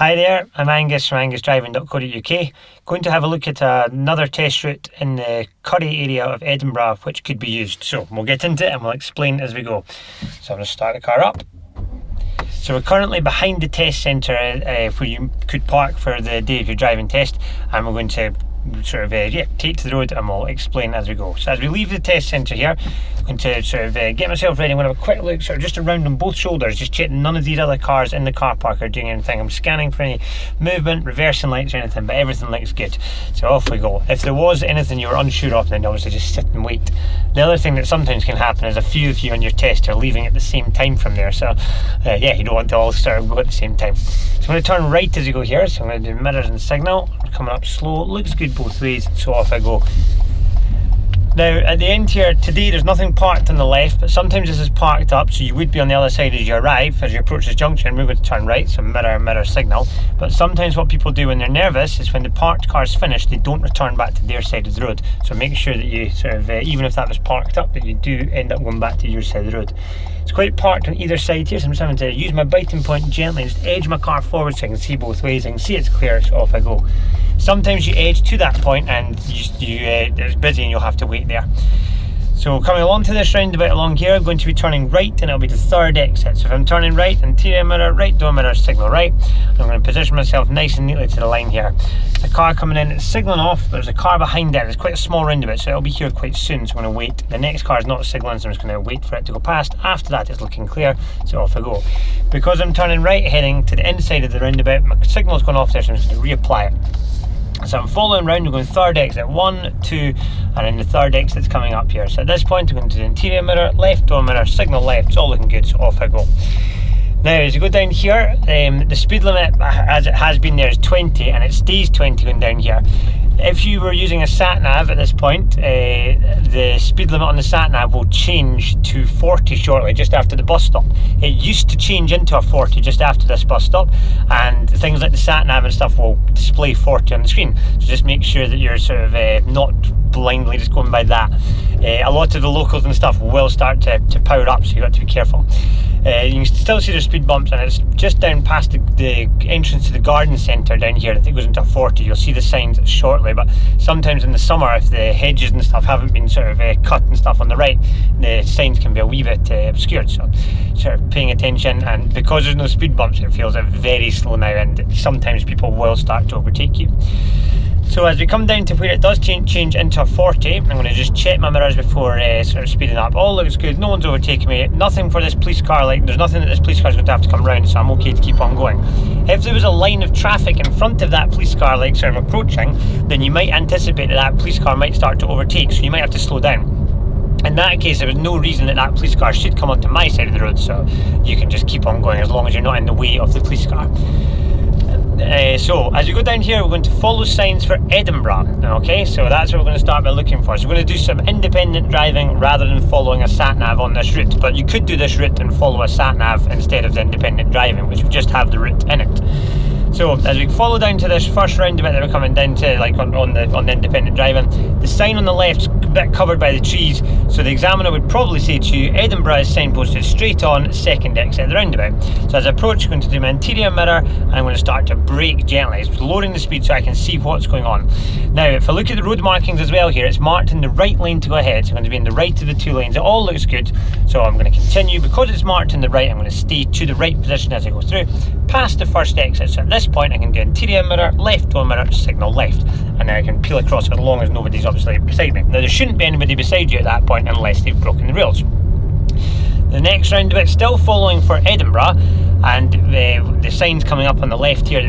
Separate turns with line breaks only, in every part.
Hi there, I'm Angus from AngusDriving.co.uk. Going to have a look at another test route in the Currie area of Edinburgh which could be used. So we'll get into it and we'll explain as we go. So I'm going to start the car up. So we're currently behind the test centre where you could park for the day of your driving test, and we're going to take to the road and we'll explain as we go. So as we leave the test centre here, I'm going to get myself ready. I'm going to have a quick look just around on both shoulders, just checking none of these other cars in the car park are doing anything. I'm scanning for any movement, reversing lights or anything, but everything looks good. So off we go. If there was anything you were unsure of, then obviously just sit and wait. The other thing that sometimes can happen is a few of you on your test are leaving at the same time from there, so you don't want to all start go at the same time. So I'm going to turn right as you go here, so I'm going to do mirrors and signal. Coming up slow, looks good both ways, so off I go. Now at the end here today there's nothing parked on the left, but sometimes this is parked up, so you would be on the other side as you arrive. As you approach this junction, we're going to turn right, so mirror signal. But sometimes what people do when they're nervous is when the parked car's finished, they don't return back to their side of the road. So make sure that you even if that was parked up, that you do end up going back to your side of the road. It's quite parked on either side here, so I'm just having to use my biting point gently and just edge my car forward so I can see both ways. I can see it's clear, so off I go. Sometimes you edge to that point and it's busy and you'll have to wait there. So coming along to this roundabout along here, I'm going to be turning right and it'll be the third exit. So if I'm turning right, interior mirror, right door mirror, signal right. I'm going to position myself nice and neatly to the line here. The car coming in, it's signalling off. There's a car behind it. It's quite a small roundabout, so it'll be here quite soon. So I'm going to wait. The next car is not signalling, so I'm just going to wait for it to go past. After that, it's looking clear, so off I go. Because I'm turning right, heading to the inside of the roundabout, my signal's gone off there, so I'm just going to reapply it. So I'm following round, we're going third exit, 1, 2, and then the third exit's coming up here. So at this point, I'm going to the interior mirror, left door mirror, signal left, it's all looking good, so off I go. Now, as you go down here, the speed limit, as it has been there, is 20, and it stays 20 going down here. If you were using a sat-nav at this point, the speed limit on the sat-nav will change to 40 shortly, just after the bus stop. It used to change into a 40 just after this bus stop, and things like the sat-nav and stuff will display 40 on the screen. So just make sure that you're not blindly just going by that. A lot of the locals and stuff will start to power up, so you've got to be careful. You can still see the speed bumps, and it's just down past the entrance to the garden centre down here. I think it goes into a 40. You'll see the signs shortly, but sometimes in the summer, if the hedges and stuff haven't been cut and stuff on the right, the signs can be a wee bit obscured. So paying attention, and because there's no speed bumps, it feels very slow now, and sometimes people will start to overtake you. So as we come down to where it does change into a 40, I'm going to just check my mirrors before speeding up. All looks good, no one's overtaking me, nothing for this police car, there's nothing that this police car is going to have to come round, so I'm okay to keep on going. If there was a line of traffic in front of that police car approaching, then you might anticipate that police car might start to overtake, so you might have to slow down. In that case, there was no reason that police car should come onto my side of the road, so you can just keep on going as long as you're not in the way of the police car. So as you go down here, we're going to follow signs for Edinburgh. Okay, so that's what we're going to start by looking for. So we're going to do some independent driving rather than following a sat-nav on this route, but you could do this route and follow a sat-nav instead of the independent driving, which would just have the route in it. So as we follow down to this first roundabout that we're coming down to, on the independent driving, the sign on the left's a bit covered by the trees, so the examiner would probably say to you, Edinburgh is signposted straight on, second exit of the roundabout. So as I approach, I'm going to do my interior mirror, and I'm going to start to brake gently. It's lowering the speed so I can see what's going on. Now, if I look at the road markings as well here, it's marked in the right lane to go ahead, so I'm going to be in the right of the two lanes. It all looks good, so I'm going to continue. Because it's marked in the right, I'm going to stay to the right position as I go through, past the first exit. So at this point, I can do interior mirror, left door mirror, signal left, and now I can peel across as long as nobody's obviously beside me. Now, there shouldn't be anybody beside you at that point unless they've broken the rules. The next roundabout, still following for Edinburgh, and the sign's coming up on the left here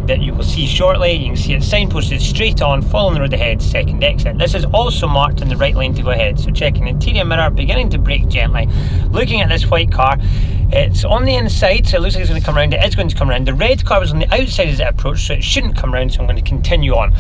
that you will see shortly. You can see it's signposted straight on, following the road ahead, second exit. This is also marked in the right lane to go ahead, so checking interior mirror, beginning to brake gently, looking at this white car. It's on the inside, so it looks like it's going to come round. It is going to come round. The red car was on the outside as it approached, so it shouldn't come round, so I'm going to continue on.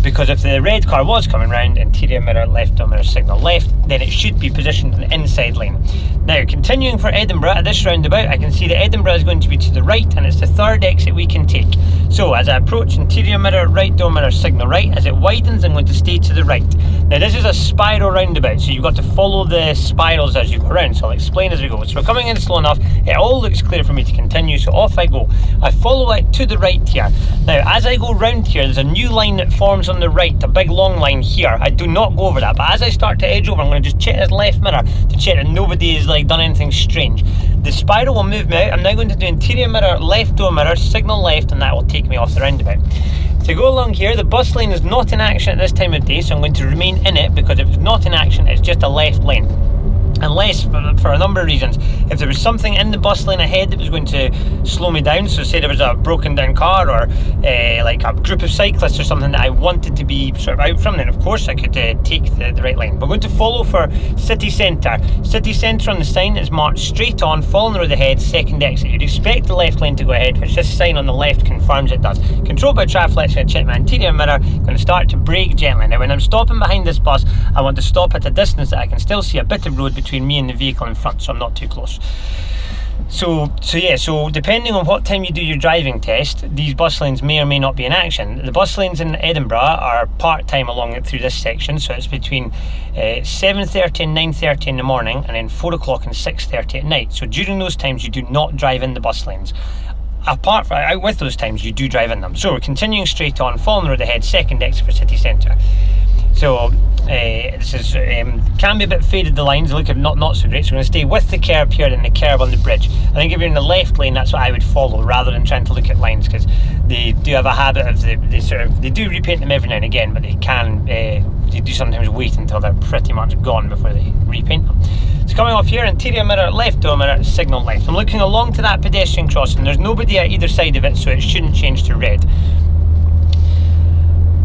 Because if the red car was coming round, interior mirror, left door mirror, signal left, then it should be positioned in the inside lane. Now, continuing for Edinburgh, at this roundabout, I can see that Edinburgh is going to be to the right, and it's the third exit we can take. So, as I approach, interior mirror, right door mirror, signal right. As it widens, I'm going to stay to the right. Now, this is a spiral roundabout, so you've got to follow the spirals as you go around, so I'll explain as we go. So, we're coming in slow enough. It all looks clear for me to continue, so off I go. I follow it to the right here. Now, as I go round here, there's a new line that forms on the right, a big long line here. I do not go over that, but as I start to edge over, I'm going to just check this left mirror to check that nobody has like done anything strange. The spiral will move me out. I'm now going to do interior mirror, left door mirror, signal left, and that will take me off the roundabout. To go along here, the bus lane is not in action at this time of day, so I'm going to remain in it, because if it's not in action, it's just a left lane. Unless, for a number of reasons, if there was something in the bus lane ahead that was going to slow me down, so say there was a broken down car or like a group of cyclists or something that I wanted to be sort of out from, then of course I could take the right line. We're going to follow for city centre. City centre on the sign is marked straight on, following the road ahead, second exit. You'd expect the left lane to go ahead, which this sign on the left confirms it does. Controlled by traffic lights, going to check my interior mirror, going to start to brake gently. Now when I'm stopping behind this bus, I want to stop at a distance that I can still see a bit of road between me and the vehicle in front, so I'm not too close. So depending on what time you do your driving test, these bus lanes may or may not be in action. The bus lanes in Edinburgh are part-time along it through this section, so it's between 7:30 and 9:30 in the morning, and then 4 o'clock and 6:30 at night. So during those times you do not drive in the bus lanes. Apart from out with those times, you do drive in them. So we're continuing straight on, following the road ahead, second exit for city centre. So this is can be a bit faded, the lines look not so great, so we're going to stay with the curb here and the curb on the bridge. I think if you're in the left lane, that's what I would follow rather than trying to look at lines, because they do have a habit of they do repaint them every now and again, but they do sometimes wait until they're pretty much gone before they repaint them. So coming off here, interior mirror, left door mirror, signal left. I'm looking along to that pedestrian crossing. There's nobody at either side of it, so it shouldn't change to red.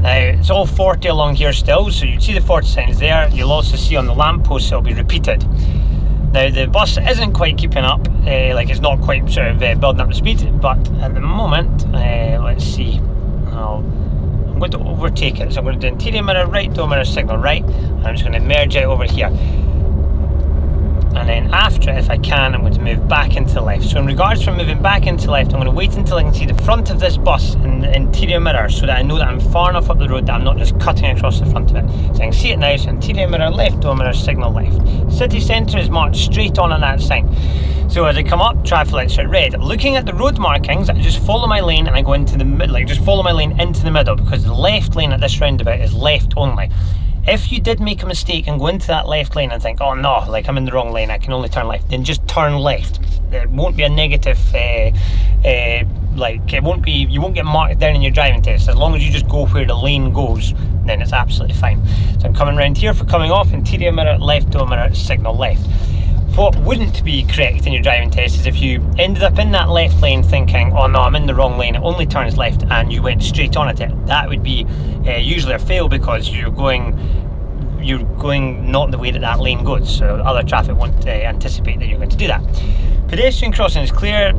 Now, it's all 40 along here still, so you see the 40 signs there. You'll also see on the lamppost it'll be repeated. Now, the bus isn't quite keeping up, like it's not quite sort of building up the speed, but at the moment, let's see. I'm going to overtake it, so I'm going to do interior mirror, right door mirror, signal right, and I'm just going to merge out over here. And then after it, if I can, I'm going to move back into the left. So in regards for moving back into the left, I'm going to wait until I can see the front of this bus in the interior mirror, so that I know that I'm far enough up the road that I'm not just cutting across the front of it. So I can see it now, so interior mirror, left door mirror, signal left. City centre is marked straight on that sign. So as I come up, traffic lights are red. Looking at the road markings, I just follow my lane and I go into the middle, like just follow my lane into the middle, because the left lane at this roundabout is left only. If you did make a mistake and go into that left lane and think, oh no, like I'm in the wrong lane, I can only turn left, then just turn left. There won't be a negative, like it won't be, you won't get marked down in your driving test. As long as you just go where the lane goes, then it's absolutely fine. So I'm coming around here for coming off, interior mirror, left door mirror, signal left. What wouldn't be correct in your driving test is if you ended up in that left lane thinking, oh no, I'm in the wrong lane, it only turns left, and you went straight on at it. That would be usually a fail, because you're going not the way that lane goes, so other traffic won't anticipate that you're going to do that. Pedestrian crossing is clear.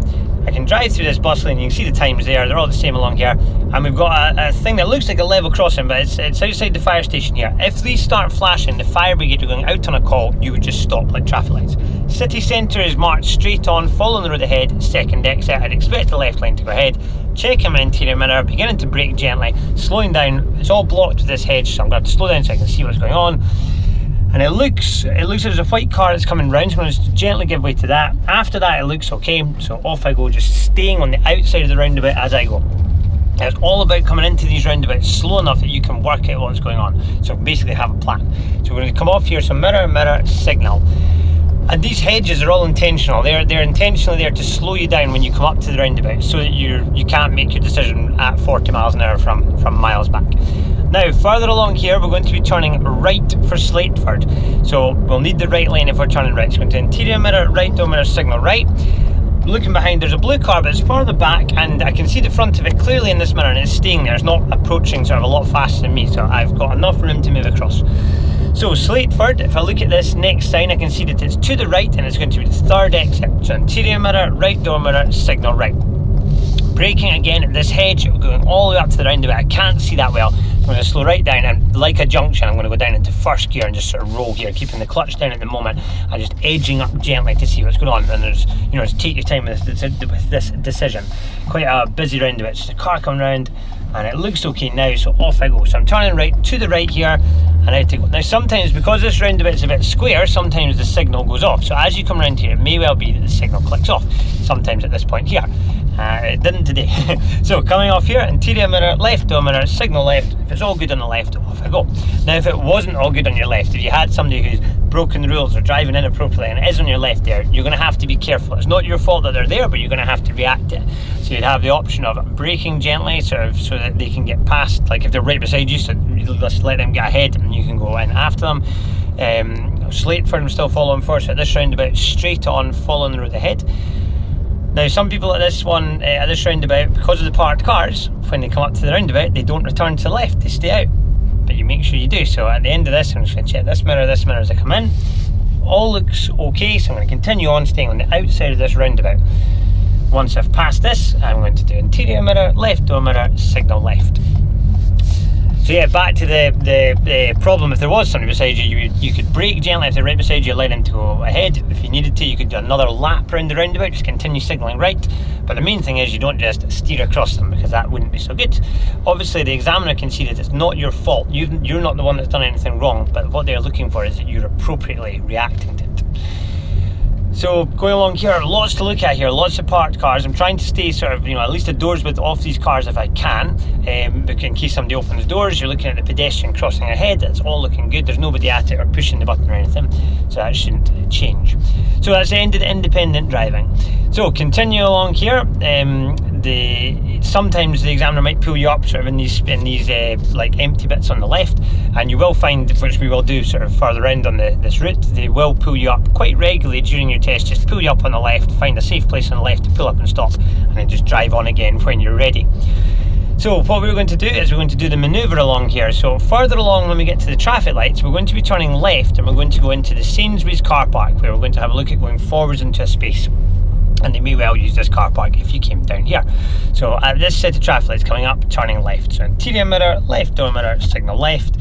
I can drive through this bus lane, you can see the times there, they're all the same along here, and we've got a thing that looks like a level crossing, but it's outside the fire station here. If these start flashing, the fire brigade are going out on a call, you would just stop like traffic lights. City centre is marked straight on, following the road ahead, second exit. I'd expect the left lane to go ahead. Checking my interior mirror, beginning to brake gently, slowing down. It's all blocked with this hedge, so I'm going to slow down so I can see what's going on. And it looks like there's a white car that's coming round, so I'm going to just gently give way to that. After that, it looks okay, so off I go, just staying on the outside of the roundabout as I go. It's all about coming into these roundabouts slow enough that you can work out what's going on, so basically have a plan. So we're going to come off here, so mirror, mirror, signal. And these hedges are all intentional. They're intentionally there to slow you down when you come up to the roundabout, so that you can't make your decision at 40 miles an hour from miles back. Now, further along here, we're going to be turning right for Slateford. So we'll need the right lane if we're turning right. So we're going to interior mirror, right door mirror, signal right. Looking behind, there's a blue car, but it's farther back, and I can see the front of it clearly in this mirror, and it's staying there. It's not approaching sort of a lot faster than me, so I've got enough room to move across. So Slateford, if I look at this next sign, I can see that it's to the right, and it's going to be the third exit. So interior mirror, right door mirror, signal right. Braking again at this hedge, going all the way up to the roundabout. I can't see that well. I'm going to slow right down, and like a junction, I'm going to go down into first gear and just sort of roll gear, keeping the clutch down at the moment and just edging up gently to see what's going on. And there's, just take your time with this decision. Quite a busy roundabout. There's a car coming round, and it looks okay now, so off I go. So I'm turning right to the right here, and out to go. Now sometimes, because this roundabout's a bit square, sometimes the signal goes off. So as you come around here, it may well be that the signal clicks off sometimes at this point here. It didn't today. So coming off here, interior mirror, left door mirror, signal left. If it's all good on the left, off I go. Now if it wasn't all good on your left, if you had somebody who's broken the rules or driving inappropriately and it is on your left there, you're going to have to be careful. It's not your fault that they're there, but you're going to have to react to it. So you'd have the option of braking gently, sort of, so that they can get past, like if they're right beside you, so just let them get ahead and you can go in after them. Slate for them, still following first at this roundabout, straight on, following the road ahead. Now some people at this one, at this roundabout, because of the parked cars, when they come up to the roundabout, they don't return to the left, they stay out. But you make sure you do. So at the end of this, I'm just going to check this mirror as I come in. All looks okay, so I'm going to continue on staying on the outside of this roundabout. Once I've passed this, I'm going to do interior mirror, left door mirror, signal left. So yeah, back to the problem. If there was somebody beside you, you could brake gently. If they're right beside you, allow them to go ahead. If you needed to, you could do another lap around the roundabout, just continue signalling right. But the main thing is you don't just steer across them, because that wouldn't be so good. Obviously the examiner can see that it's not your fault. You're not the one that's done anything wrong, but what they're looking for is that you're appropriately reacting to it. So going along here, lots to look at here, lots of parked cars. I'm trying to stay sort of, at least a door's width off these cars if I can, in case somebody opens doors. You're looking at the pedestrian crossing ahead. It's all looking good. There's nobody at it or pushing the button or anything, so that shouldn't change. So that's the end of the independent driving. So continue along here. Sometimes the examiner might pull you up sort of in these like empty bits on the left, and you will find, which we will do sort of further round on this route, they will pull you up quite regularly during your test. Just pull you up on the left, find a safe place on the left to pull up and stop, and then just drive on again when you're ready. So what we're going to do is we're going to do the manoeuvre along here. So further along, when we get to the traffic lights, we're going to be turning left, and we're going to go into the Sainsbury's car park, where we're going to have a look at going forwards into a space. And they may well use this car park if you came down here. So at this set of traffic lights coming up, turning left. So interior mirror, left door mirror, signal left.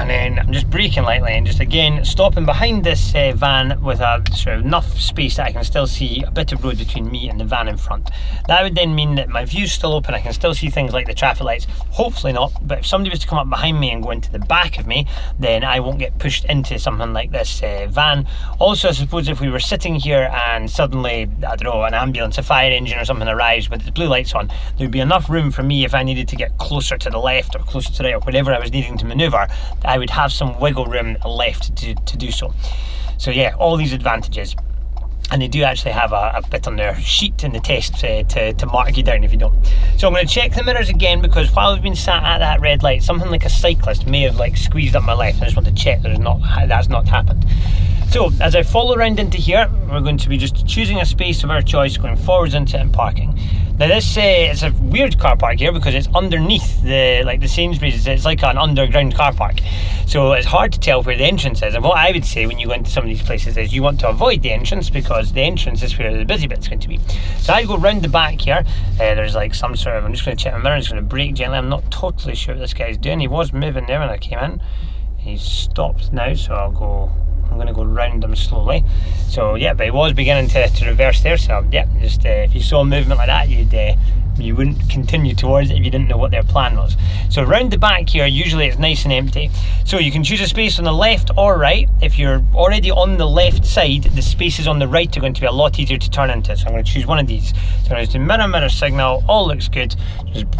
And then I'm just braking lightly and just again stopping behind this van with a sort of enough space that I can still see a bit of road between me and the van in front. That would then mean that my view's still open. I can still see things like the traffic lights. Hopefully not, but if somebody was to come up behind me and go into the back of me, then I won't get pushed into something like this van. Also, I suppose if we were sitting here and suddenly, I don't know, an ambulance, a fire engine or something arrives with the blue lights on, there'd be enough room for me if I needed to get closer to the left or closer to the right or whatever I was needing to manoeuvre. I would have some wiggle room left to do so. So yeah, all these advantages. And they do actually have a bit on their sheet in the test to mark you down if you don't. So I'm going to check the mirrors again, because while I've been sat at that red light, something like a cyclist may have like squeezed up my left. I just want to check that that's not happened. So as I follow around into here, we're going to be just choosing a space of our choice, going forwards into it and parking. Now this it's a weird car park here, because it's underneath the Sainsbury's. It's like an underground car park, so it's hard to tell where the entrance is. And what I would say when you go into some of these places is you want to avoid the entrance, because the entrance is where the busy bit's going to be. So I go round the back here. There's like some sort of, I'm just going to check my mirror, I'm just going to brake gently. I'm not totally sure what this guy's doing. He was moving there when I came in. He's stopped now, so I'm going to go round them slowly. So yeah, but he was beginning to reverse there, so yeah, just if you saw movement like that, you wouldn't continue towards it if you didn't know what their plan was. So round the back here, usually it's nice and empty, so you can choose a space on the left or right. If you're already on the left side, the spaces on the right are going to be a lot easier to turn into, so I'm going to choose one of these. So I'm going to do mirror signal, all looks good,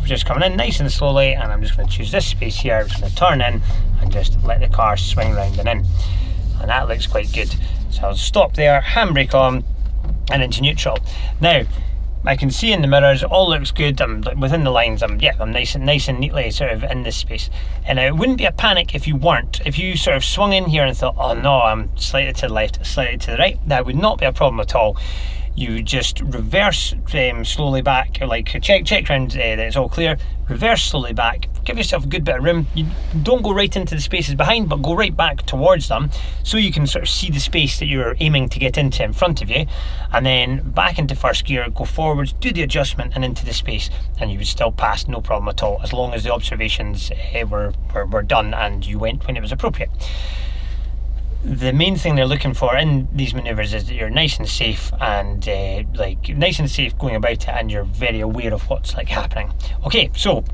just coming in nice and slowly, and I'm just going to choose this space here. I'm just going to turn in and just let the car swing round and in. And that looks quite good. So I'll stop there, handbrake on, and into neutral. Now, I can see in the mirrors, all looks good. I'm within the lines. I'm nice and neatly sort of in this space. And it wouldn't be a panic if you weren't. If you sort of swung in here and thought, oh no, I'm slightly to the left, slightly to the right, that would not be a problem at all. You just reverse slowly back, or like check around that it's all clear, reverse slowly back, give yourself a good bit of room. You don't go right into the spaces behind, but go right back towards them, so you can sort of see the space that you're aiming to get into in front of you, and then back into first gear, go forwards, do the adjustment and into the space, and you would still pass, no problem at all, as long as the observations were done and you went when it was appropriate. the main thing they're looking for in these manoeuvres is that you're nice and safe, and nice and safe going about it, and you're very aware of what's happening. Okay, so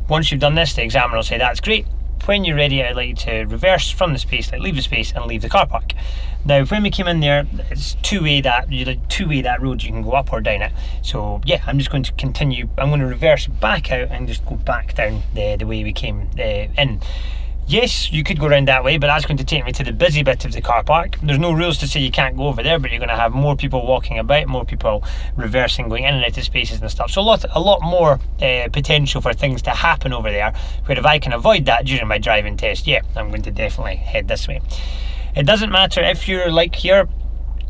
once you've done this, the examiner will say that's great. When you're ready, I'd like you to reverse from the space, leave the space and leave the car park. Now, when we came in there, it's two-way that road, you can go up or down it. So yeah, I'm just going to continue. I'm going to reverse back out and just go back down the way we came in. Yes, you could go around that way, but that's going to take me to the busy bit of the car park. There's no rules to say you can't go over there, but you're going to have more people walking about, more people reversing, going in and out of spaces and stuff. So a lot more potential for things to happen over there, where if I can avoid that during my driving test, yeah, I'm going to definitely head this way. It doesn't matter if you're like here,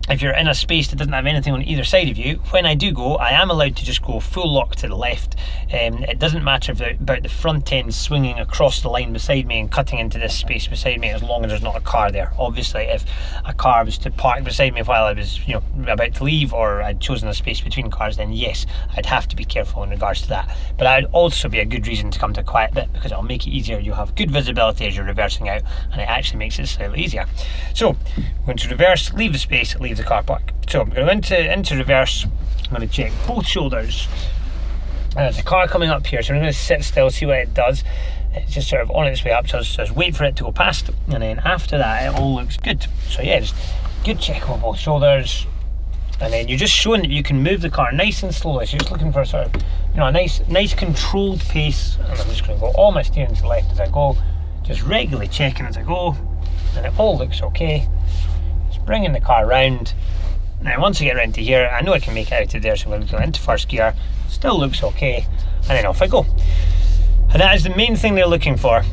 if you're in a space that doesn't have anything on either side of you. When I do go, I am allowed to just go full lock to the left. It doesn't matter about the front end swinging across the line beside me and cutting into this space beside me, as long as there's not a car there. Obviously, if a car was to park beside me while I was about to leave, or I'd chosen a space between cars, then yes, I'd have to be careful in regards to that. But that would also be a good reason to come to a quiet bit, because it'll make it easier. You'll have good visibility as you're reversing out, and it actually makes it slightly easier. So I'm going to reverse, leave the space, leave the car park. So I'm going to go into reverse. I'm going to check both shoulders. There's a car coming up here, so I'm going to sit still, see what it does. It's just sort of on its way up, so just wait for it to go past, and then after that it all looks good. So yeah, just good check on both shoulders, and then you're just showing that you can move the car nice and slowly. So you're just looking for sort of a nice controlled pace, and I'm just going to go all my steering to the left as I go, just regularly checking as I go, and it all looks okay. Just bringing the car round. Now once I get around to here, I know I can make it out of there, so I'm going to go into first gear. Still looks okay, and then off I go. And that is the main thing they're looking for,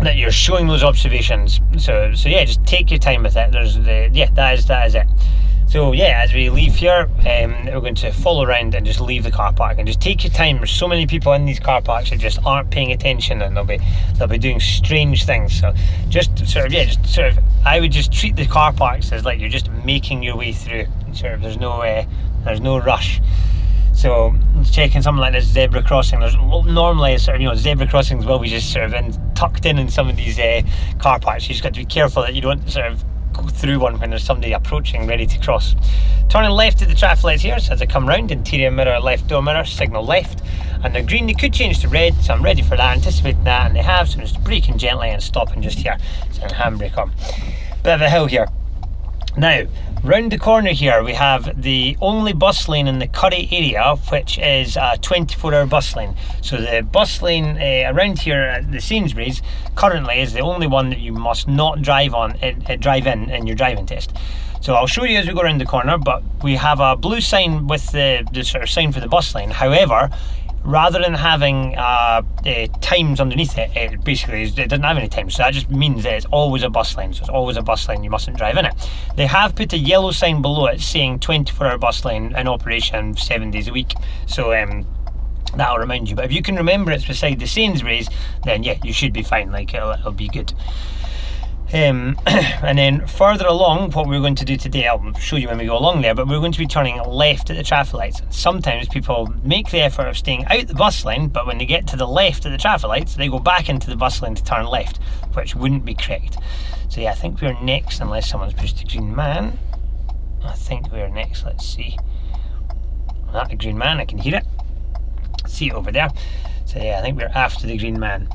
that you're showing those observations. So yeah, just take your time with it. That is it. So yeah, as we leave here, we're going to follow around and just leave the car park, and just take your time. There's so many people in these car parks that just aren't paying attention, and they'll be doing strange things. So I would just treat the car parks as like you're just making your way through. There's no rush. So checking something like this zebra crossing, there's normally zebra crossings will be just tucked in some of these car parks. You just got to be careful that you don't go through one when there's somebody approaching ready to cross. Turning left at the traffic lights here, so as I come round, interior mirror, left door mirror, signal left, and the green, they could change to red, so I'm ready for that, anticipating that, and they have, so just braking gently and stopping just here, so handbrake on. Bit of a hill here. Now, round the corner here, we have the only bus lane in the Currie area, which is a 24-hour bus lane. So the bus lane around here at the Sainsbury's currently is the only one that you must not drive in your driving test. So I'll show you as we go around the corner, but we have a blue sign with the sort of sign for the bus lane. However, rather than having times underneath it, it doesn't have any times, so that just means that it's always a bus lane. So it's always a bus lane, you mustn't drive in it. They have put a yellow sign below it saying 24-hour bus lane in operation 7 days a week, so that'll remind you. But if you can remember it's beside the Sainsbury's, then yeah, you should be fine, it'll be good. And then further along, what we're going to do today, I'll show you when we go along there, but we're going to be turning left at the traffic lights. Sometimes people make the effort of staying out the bus lane, but when they get to the left at the traffic lights, they go back into the bus lane to turn left, which wouldn't be correct. So yeah, I think we're next, unless someone's pushed the green man. I think we're next, let's see. Not the green man, I can hear it. See it over there. So yeah, I think we're after the green man.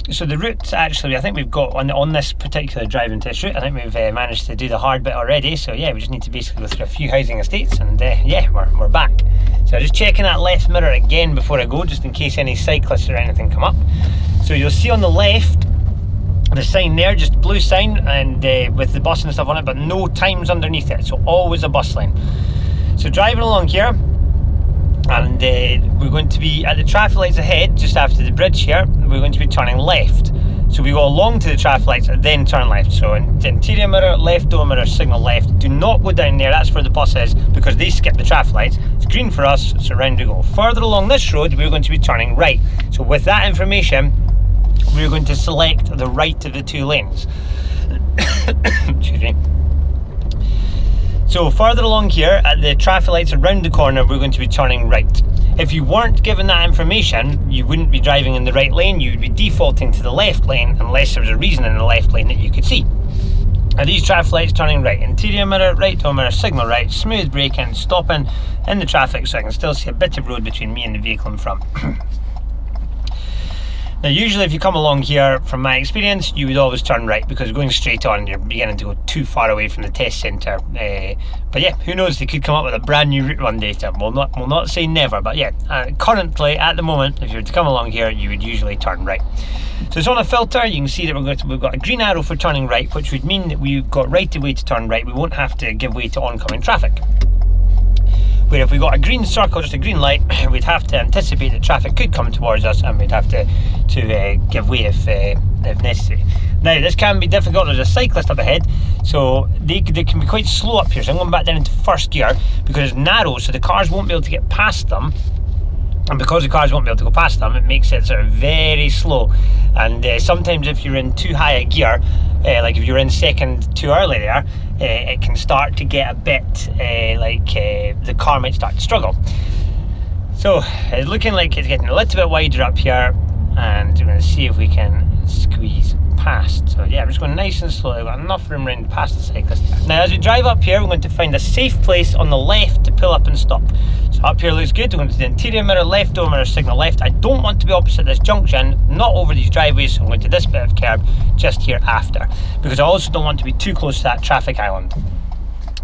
So the route, actually, I think we've got on this particular driving test route, I think we've managed to do the hard bit already. So yeah, we just need to basically go through a few housing estates, and yeah, we're back. So just checking that left mirror again before I go, just in case any cyclists or anything come up. So you'll see on the left, the sign there, just blue sign, and with the bus and stuff on it, but no times underneath it, so always a bus lane. So driving along here, and we're going to be at the traffic lights ahead, just after the bridge here. We're going to be turning left, so we go along to the traffic lights and then turn left. So interior mirror, left door mirror, signal left. Do not go down there, that's where the bus is, because they skip the traffic lights. It's green for us, so round we go. Further along this road, we're going to be turning right. So with that information, we're going to select the right of the two lanes. Excuse me. So further along here, at the traffic lights around the corner, we're going to be turning right. If you weren't given that information, you wouldn't be driving in the right lane, you would be defaulting to the left lane unless there was a reason in the left lane that you could see. Are these traffic lights turning right? Interior mirror, right door mirror, signal right, smooth braking, stopping in the traffic so I can still see a bit of road between me and the vehicle in front. Now usually if you come along here, from my experience, you would always turn right because going straight on you're beginning to go too far away from the test centre. But yeah, who knows, they could come up with a brand new route one data. We'll not say never, but yeah, currently at the moment, if you were to come along here, you would usually turn right. So it's on a filter. You can see that we've got a green arrow for turning right, which would mean that we've got right of way to turn right. We won't have to give way to oncoming traffic. Where if we got a green circle, just a green light, we'd have to anticipate that traffic could come towards us and we'd have to give way if necessary. Now this can be difficult. There's a cyclist up ahead, so they can be quite slow up here. So I'm going back down into first gear because it's narrow, so the cars won't be able to get past them. And because the cars won't be able to go past them, it makes it sort of very slow. And sometimes if you're in too high a gear, like if you're in second too early there, it can start to get a bit the car might start to struggle. So it's looking like it's getting a little bit wider up here, and we're going to see if we can squeeze past. So yeah, I'm just going nice and slow. I've got enough room around past the cyclist. Now as we drive up here, we're going to find a safe place on the left to pull up and stop. So up here looks good. We're going to the interior mirror, left door mirror, signal left. I don't want to be opposite this junction, not over these driveways, so I'm going to this bit of curb just here after, because I also don't want to be too close to that traffic island.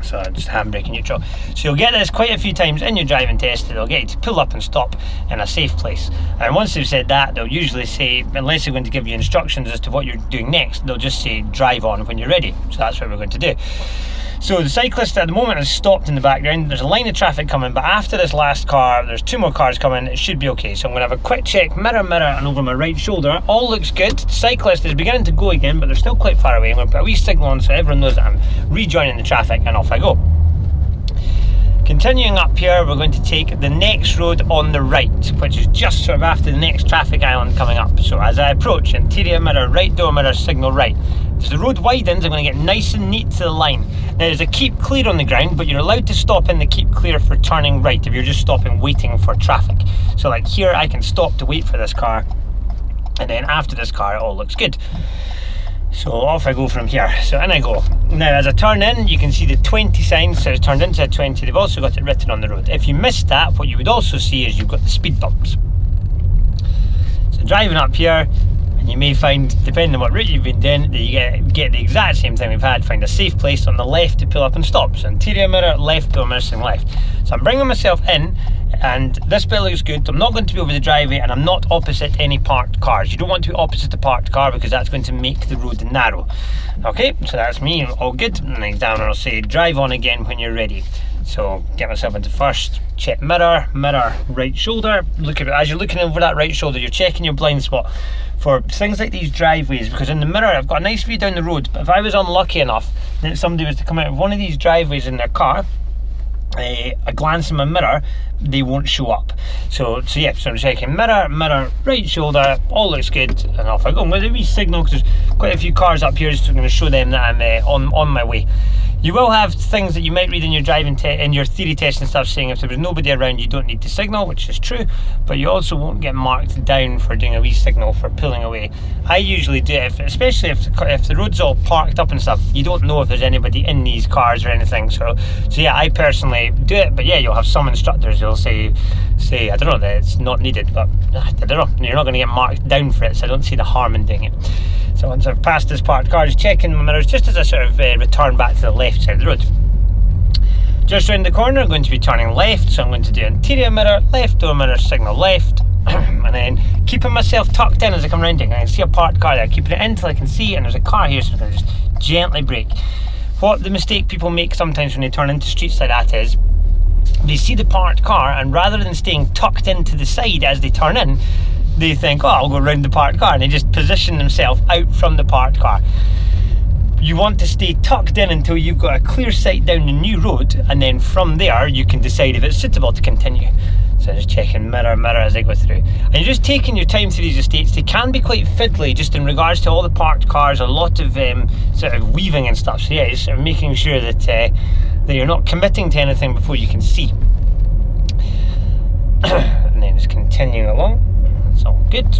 So just handbrake neutral. So you'll get this quite a few times in your driving test. They'll get you to pull up and stop in a safe place. And once they've said that, they'll usually say, unless they're going to give you instructions as to what you're doing next, they'll just say drive on when you're ready. So that's what we're going to do. So the cyclist at the moment has stopped in the background. There's a line of traffic coming, but after this last car, there's 2 more cars coming. It should be okay. So I'm going to have a quick check, mirror, and over my right shoulder. All looks good. The cyclist is beginning to go again, but they're still quite far away. I'm going to put a wee signal on so everyone knows that I'm rejoining the traffic, and off I go. Continuing up here, we're going to take the next road on the right, which is just sort of after the next traffic island coming up. So as I approach, interior mirror, right door mirror, signal right. As the road widens, I'm going to get nice and neat to the line. Now there's a keep clear on the ground, but you're allowed to stop in the keep clear for turning right if you're just stopping waiting for traffic. So like here, I can stop to wait for this car, and then after this car, it all looks good. So off I go from here. So in I go. Now as I turn in, you can see the 20 sign, so it's turned into a 20. They've also got it written on the road. If you missed that, what you would also see is you've got the speed bumps. So driving up here, and you may find, depending on what route you've been doing, that you get the exact same thing we've had. Find a safe place on the left to pull up and stop. So interior mirror, left door mirror, signal left. So I'm bringing myself in, and this bit looks good. I'm not going to be over the driveway, and I'm not opposite any parked cars. You don't want to be opposite a parked car because that's going to make the road narrow. Okay, so that's me, all good. And the examiner will say drive on again when you're ready. So get myself into first, check mirror, right shoulder. Look at it, as you're looking over that right shoulder, you're checking your blind spot for things like these driveways, because in the mirror I've got a nice view down the road, but if I was unlucky enough that somebody was to come out of one of these driveways in their car, a glance in my mirror, they won't show up. So yeah, so I'm checking mirror, right shoulder, all looks good, and off I go. I'm going to do a wee signal because there's quite a few cars up here, so I'm going to show them that I'm on my way. You will have things that you might read in your in your theory test and stuff saying if there was nobody around you don't need to signal, which is true, but you also won't get marked down for doing a wee signal for pulling away. I usually do it, especially if the road's all parked up and stuff, you don't know if there's anybody in these cars or anything, so yeah, I personally do it, but yeah, you'll have some instructors who'll say I don't know, that it's not needed, but I don't know, you're not going to get marked down for it, so I don't see the harm in doing it. So once I've passed this parked car, just checking my mirrors just as I sort of return back to the left side of the road. Just round the corner, I'm going to be turning left, so I'm going to do interior mirror, left door mirror, signal left, and then keeping myself tucked in as I come round it. I can see a parked car there, keeping it in until I can see, and there's a car here, so I'm going to just gently brake. What the mistake people make sometimes when they turn into streets like that is, they see the parked car, and rather than staying tucked into the side as they turn in, they think, oh, I'll go round the parked car, and they just position themselves out from the parked car. You want to stay tucked in until you've got a clear sight down the new road, and then from there you can decide if it's suitable to continue. So just checking mirror as I go through. And you're just taking your time through these estates. They can be quite fiddly just in regards to all the parked cars, a lot of sort of weaving and stuff. So yeah, just sort of making sure that that you're not committing to anything before you can see. And then just continuing along. It's all good.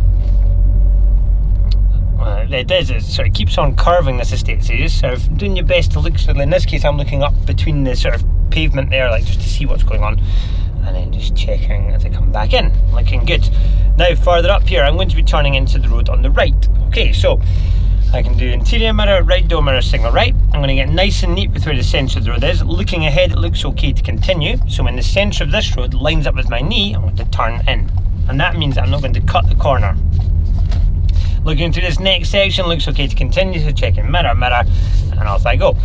It does, it sort of keeps on curving, this estate, so you're just sort of doing your best to look. So in this case I'm looking up between the sort of pavement there, like just to see what's going on, and then just checking as I come back in. Looking good. Now further up here I'm going to be turning into the road on the right. Okay, so I can do interior mirror, right door mirror, signal right. I'm going to get nice and neat with where the centre of the road is. Looking ahead it looks okay to continue, so when the centre of this road lines up with my knee I'm going to turn in, and that means that I'm not going to cut the corner. Looking through this next section, looks okay to continue, so checking mirror, and off I go.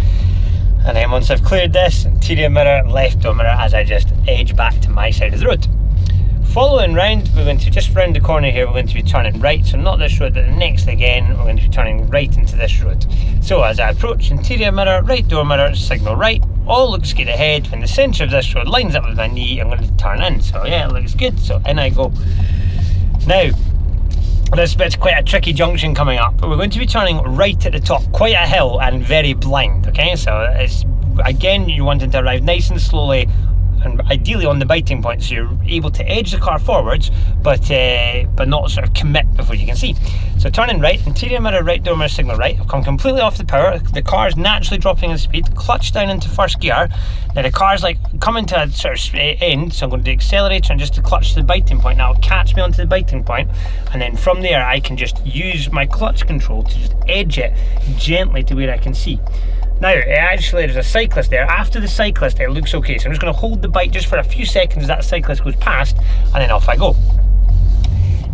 And then once I've cleared this, interior mirror, left door mirror, as I just edge back to my side of the road. Following round, we're going to just round the corner here, we're going to be turning right, so not this road, but the next again, we're going to be turning right into this road. So as I approach, interior mirror, right door mirror, signal right, all looks good ahead. When the centre of this road lines up with my knee, I'm going to turn in. So yeah, it looks good, so in I go. Now, this bit's quite a tricky junction coming up, but we're going to be turning right at the top, quite a hill and very blind, okay? So it's, again, you're wanting to arrive nice and slowly and ideally on the biting point, so you're able to edge the car forwards, but not sort of commit before you can see. So turning right, interior mirror, right door mirror, signal right. I've come completely off the power. The car's naturally dropping in speed. Clutch down into first gear. Now the car's like coming to a sort of end, so I'm going to do accelerator and just to clutch to the biting point. Now it'll catch me onto the biting point, and then from there I can just use my clutch control to just edge it gently to where I can see. Now, actually, there's a cyclist there. After the cyclist, it looks okay. So I'm just going to hold the bike just for a few seconds as that cyclist goes past, and then off I go.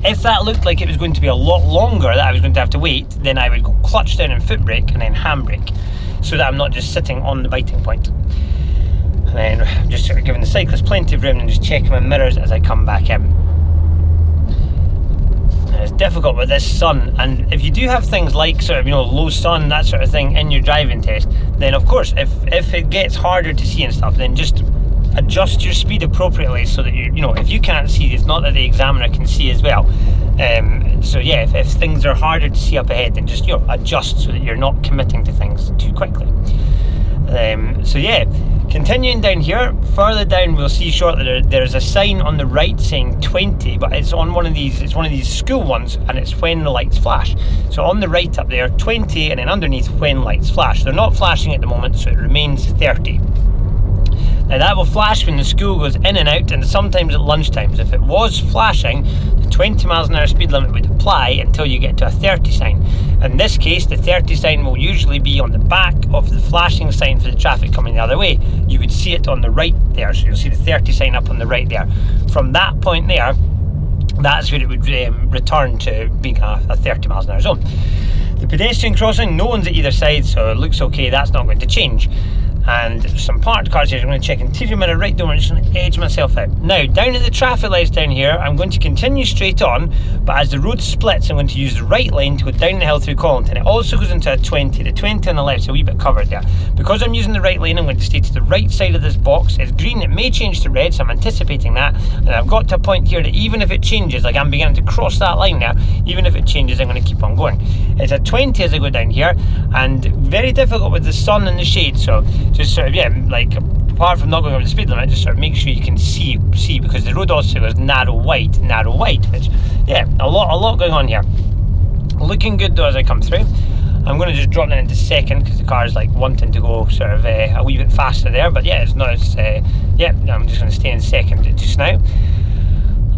If that looked like it was going to be a lot longer, that I was going to have to wait, then I would go clutch down and foot brake and then handbrake, so that I'm not just sitting on the biting point. And then I'm just sort of giving the cyclist plenty of room and just checking my mirrors as I come back in. It's difficult with this sun, and if you do have things like sort of, you know, low sun, that sort of thing in your driving test, then of course if it gets harder to see and stuff, then just adjust your speed appropriately so that you know, if you can't see, it's not that the examiner can see as well. So yeah, if things are harder to see up ahead, then just, you know, adjust so that you're not committing to things too quickly. So yeah, continuing down here, further down we'll see shortly there's a sign on the right saying 20, but it's on one of these school ones, and it's when the lights flash. So on the right up there, 20, and then underneath when lights flash. They're not flashing at the moment, so it remains 30. Now that will flash when the school goes in and out, and sometimes at lunchtimes. If it was flashing, the 20 miles an hour speed limit would apply until you get to a 30 sign. In this case, the 30 sign will usually be on the back of the flashing sign for the traffic coming the other way. You would see it on the right there, so you'll see the 30 sign up on the right there. From that point there, that's where it would return to being a 30 miles an hour zone. The pedestrian crossing, no one's at either side, so it looks okay, that's not going to change. And some parked cars here, I'm going to check interior mirror, right door, I'm just going to edge myself out. Now, down at the traffic lights down here, I'm going to continue straight on, but as the road splits, I'm going to use the right lane to go down the hill through Collington. It also goes into a 20, the 20 on the left's a wee bit covered there. Because I'm using the right lane, I'm going to stay to the right side of this box. It's green, it may change to red, so I'm anticipating that. And I've got to a point here that even if it changes, like I'm beginning to cross that line now, even if it changes, I'm going to keep on going. It's a 20 as I go down here, and very difficult with the sun and the shade, so just sort of, yeah, like apart from not going over the speed limit, just sort of make sure you can see because the road also goes narrow wide, which, yeah, a lot going on here. Looking good though as I come through. I'm going to just drop that into second because the car is like wanting to go sort of a wee bit faster there, but yeah, yeah, I'm just going to stay in second just now.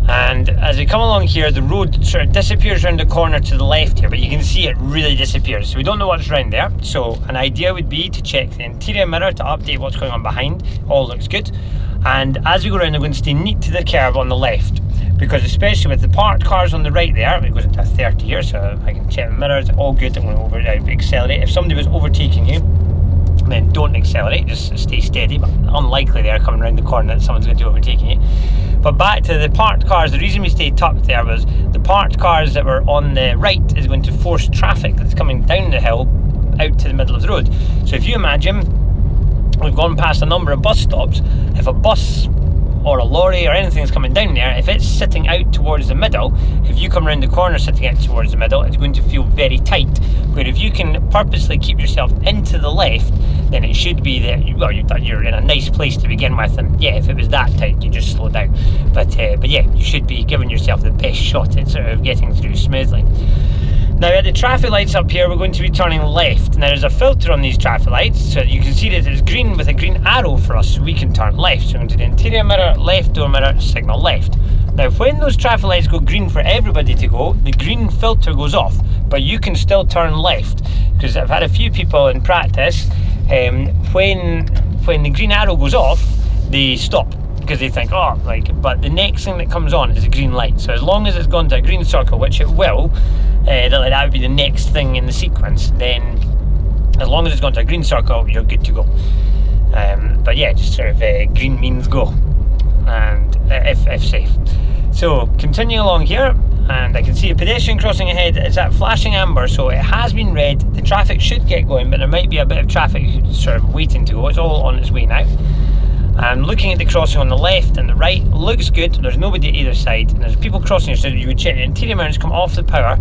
And as we come along here, the road sort of disappears around the corner to the left here, but you can see it really disappears, so we don't know what's around there. So an idea would be to check the interior mirror to update what's going on behind. All looks good. And as we go around, I'm going to stay neat to the curb on the left, because especially with the parked cars on the right there, it goes into a 30 here, so I can check the mirrors, all good. I'm going to accelerate. If somebody was overtaking you, then don't accelerate, just stay steady, but unlikely they're coming around the corner that someone's going to be overtaking you. But back to the parked cars, the reason we stayed tucked there was the parked cars that were on the right is going to force traffic that's coming down the hill out to the middle of the road. So if you imagine, we've gone past a number of bus stops. If a bus or a lorry or anything that's coming down there, if it's sitting out towards the middle, if you come around the corner sitting out towards the middle, it's going to feel very tight. Where if you can purposely keep yourself into the left, then it should be that you're in a nice place to begin with. And yeah, if it was that tight, you just slow down. But yeah, you should be giving yourself the best shot at sort of getting through smoothly. Now at the traffic lights up here, we're going to be turning left. Now there's a filter on these traffic lights, so you can see that it's green with a green arrow for us, so we can turn left. So we're going to the interior mirror, left door mirror, signal left. Now when those traffic lights go green for everybody to go, the green filter goes off, but you can still turn left. Because I've had a few people in practice, when the green arrow goes off, they stop. Because they think, but the next thing that comes on is a green light. So as long as it's gone to a green circle, which it will, that would be the next thing in the sequence, then as long as it's gone to a green circle, you're good to go. But yeah, just sort of green means go, and if safe. So continuing along here, and I can see a pedestrian crossing ahead. It's at flashing amber, so it has been red. The traffic should get going, but there might be a bit of traffic sort of waiting to go. It's all on its way now. I'm looking at the crossing on the left and the right. Looks good. There's nobody at either side, and there's people crossing here, so you would check the interior mirrors come off the power,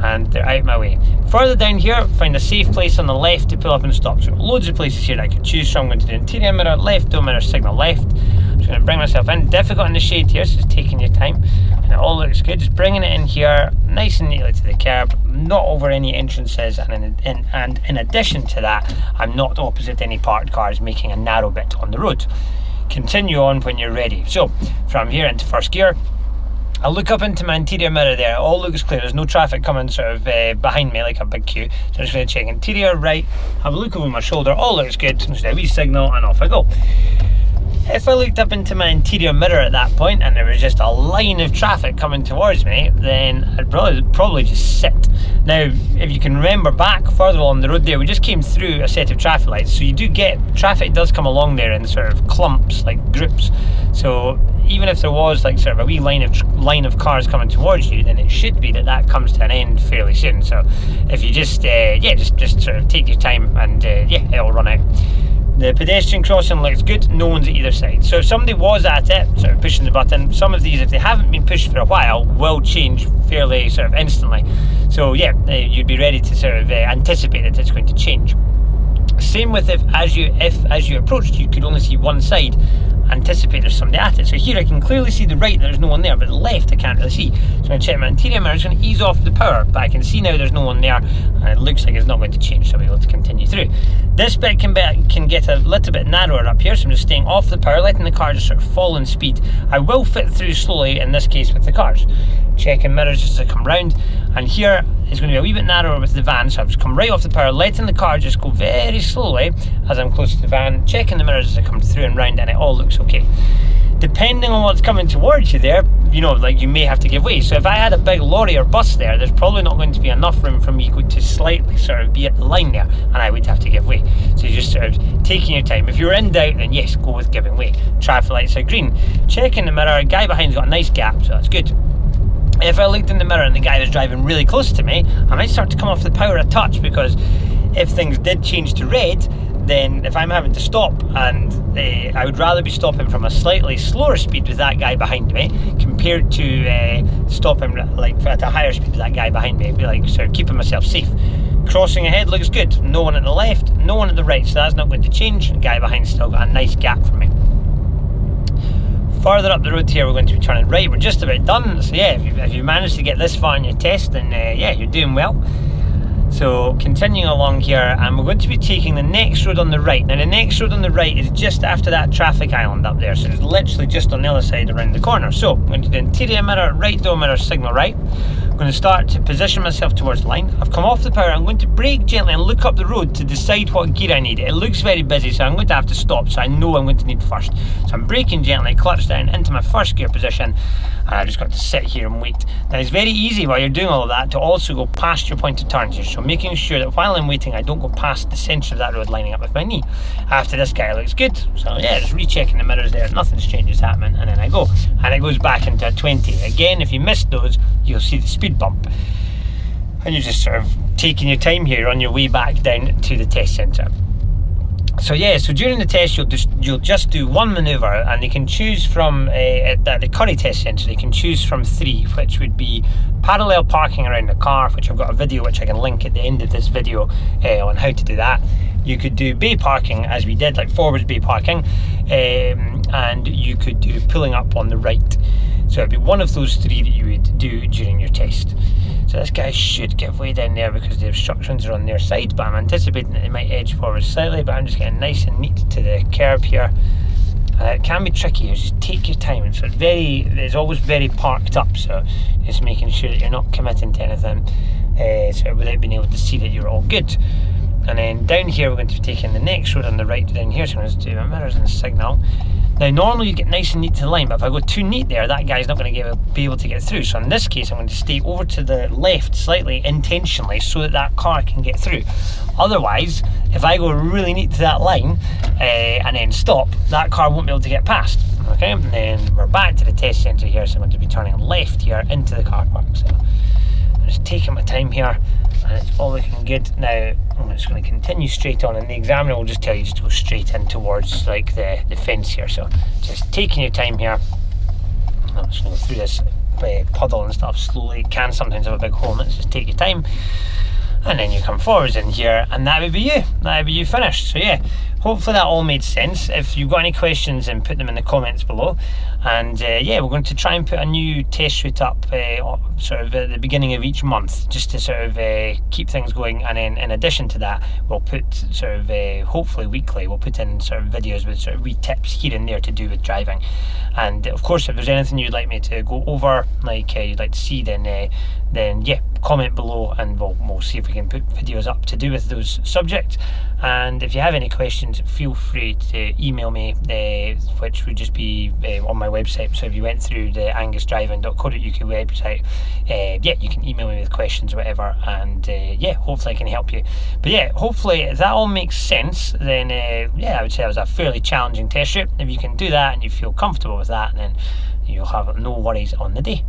and they're out my way. Further down here, find a safe place on the left to pull up and stop. So loads of places here I could choose from. I'm going to the interior mirror, left door mirror, signal left. I'm just going to bring myself in. Difficult in the shade here, so just taking your time. And it all looks good. Just bringing it in here, nice and neatly to the curb, not over any entrances, and in addition to that, I'm not opposite any parked cars, making a narrow bit on the road. Continue on when you're ready. So from here into first gear, I'll look up into my interior mirror there. It all looks clear. There's no traffic coming sort of behind me like a big queue. So I'm just going to check interior right, have a look over my shoulder. All looks good. Just a wee signal and off I go. If I looked up into my interior mirror at that point and there was just a line of traffic coming towards me, then I'd probably just sit. Now, if you can remember back further along the road there, we just came through a set of traffic lights, so you do get, traffic does come along there in sort of clumps, like groups. So even if there was like sort of a wee line of cars coming towards you, then it should be that comes to an end fairly soon. So if you just sort of take your time, and it'll run out. The pedestrian crossing looks good, no one's at either side. So if somebody was at it, sort of pushing the button, some of these, if they haven't been pushed for a while, will change fairly sort of instantly. So yeah, you'd be ready to sort of anticipate that it's going to change. Same with if as you approached, you could only see one side, anticipate there's somebody at it. So here I can clearly see the right, there's no one there, but the left I can't really see. So I'm going to check my interior mirror, it's going to ease off the power, but I can see now there's no one there, and it looks like it's not going to change, so I'll be able to continue through. This bit can get a little bit narrower up here, so I'm just staying off the power, letting the car just sort of fall in speed. I will fit through slowly in this case with the cars. Checking mirrors just as I come round, and here is going to be a wee bit narrower with the van, so I've just come right off the power, letting the car just go very slowly as I'm close to the van, checking the mirrors as I come through and round, and it all looks okay. Depending on what's coming towards you there, like you may have to give way. So if I had a big lorry or bus there, there's probably not going to be enough room for me to slightly sort of be at the line there, and I would have to give way. So you're just sort of taking your time. If you're in doubt, then yes, go with giving way. Traffic lights are green. Checking the mirror, a guy behind's got a nice gap, so that's good. If I looked in the mirror and the guy was driving really close to me, I might start to come off the power a touch, because if things did change to red, then if I'm having to stop, and I would rather be stopping from a slightly slower speed with that guy behind me compared to stopping like at a higher speed with that guy behind me. I'd be like sort of keeping myself safe. Crossing ahead looks good. No one at the left, no one at the right, so that's not going to change. The guy behind's still got a nice gap for me. Further up the road here, we're going to be turning right. We're just about done. So yeah, if you managed to get this far in your test, then yeah, you're doing well. So continuing along here, and we're going to be taking the next road on the right. Now the next road on the right is just after that traffic island up there, so it's literally just on the other side around the corner. So I'm going to do the interior mirror, right door mirror, signal right. I'm going to start to position myself towards the line. I've come off the power, I'm going to brake gently and look up the road to decide what gear I need. It looks very busy, so I'm going to have to stop, so I know I'm going to need first. So I'm braking gently, clutch down into my first gear position, and I've just got to sit here and wait. Now it's very easy while you're doing all of that to also go past your point of turns here, so making sure that while I'm waiting I don't go past the centre of that road lining up with my knee. After this guy looks good, so yeah, just rechecking the mirrors there, nothing strange is happening, and then I go. And it goes back into a 20. Again, if you missed those, you'll see the speed bump. And you're just sort of taking your time here on your way back down to the test centre. So during the test you'll just do one manoeuvre, and you can choose from at the Currie test centre, you can choose from 3, which would be parallel parking around the car, which I've got a video which I can link at the end of this video on how to do that. You could do bay parking, as we did, like forwards bay parking, and you could do pulling up on the right. So it'd be one of those 3 that you would do during your test. So this guy should give way down there because the obstructions are on their side, but I'm anticipating that it might edge forward slightly, but I'm just getting nice and neat to the curb here. It can be tricky, just take your time. It's always very parked up, so just making sure that you're not committing to anything without being able to see that you're all good. And then down here we're going to be taking the next road on the right down here, so I'm going to do my mirrors and signal. Now normally you get nice and neat to the line, but if I go too neat there, that guy's not going to be able to get through. So in this case I'm going to stay over to the left slightly intentionally so that car can get through. Otherwise, if I go really neat to that line and then stop, that car won't be able to get past. Okay, and then we're back to the test centre here, so I'm going to be turning left here into the car park. So I'm just taking my time here, and it's all looking good. Now I'm just going to continue straight on, and the examiner will just tell you just to go straight in towards like the fence here. So just taking your time here. I'm just going to go through this puddle and stuff slowly. It can sometimes have a big hole in it, so just take your time. And then you come forwards in here, and that would be you. That would be you finished. So yeah, hopefully that all made sense. If you've got any questions, then put them in the comments below. And yeah, we're going to try and put a new test route up sort of at the beginning of each month, just to sort of keep things going. And then in addition to that, we'll put sort of hopefully weekly, we'll put in sort of videos with sort of wee tips here and there to do with driving. And of course, if there's anything you'd like me to go over, like you'd like to see, then yeah, comment below, and we'll see if we can put videos up to do with those subjects. And if you have any questions, feel free to email me, which would just be on my website. So if you went through the AngusDriving.co.uk website, yeah, you can email me with questions or whatever, and yeah, hopefully I can help you. But yeah, hopefully if that all makes sense, then yeah, I would say it was a fairly challenging test route. If you can do that and you feel comfortable with that, then you'll have no worries on the day.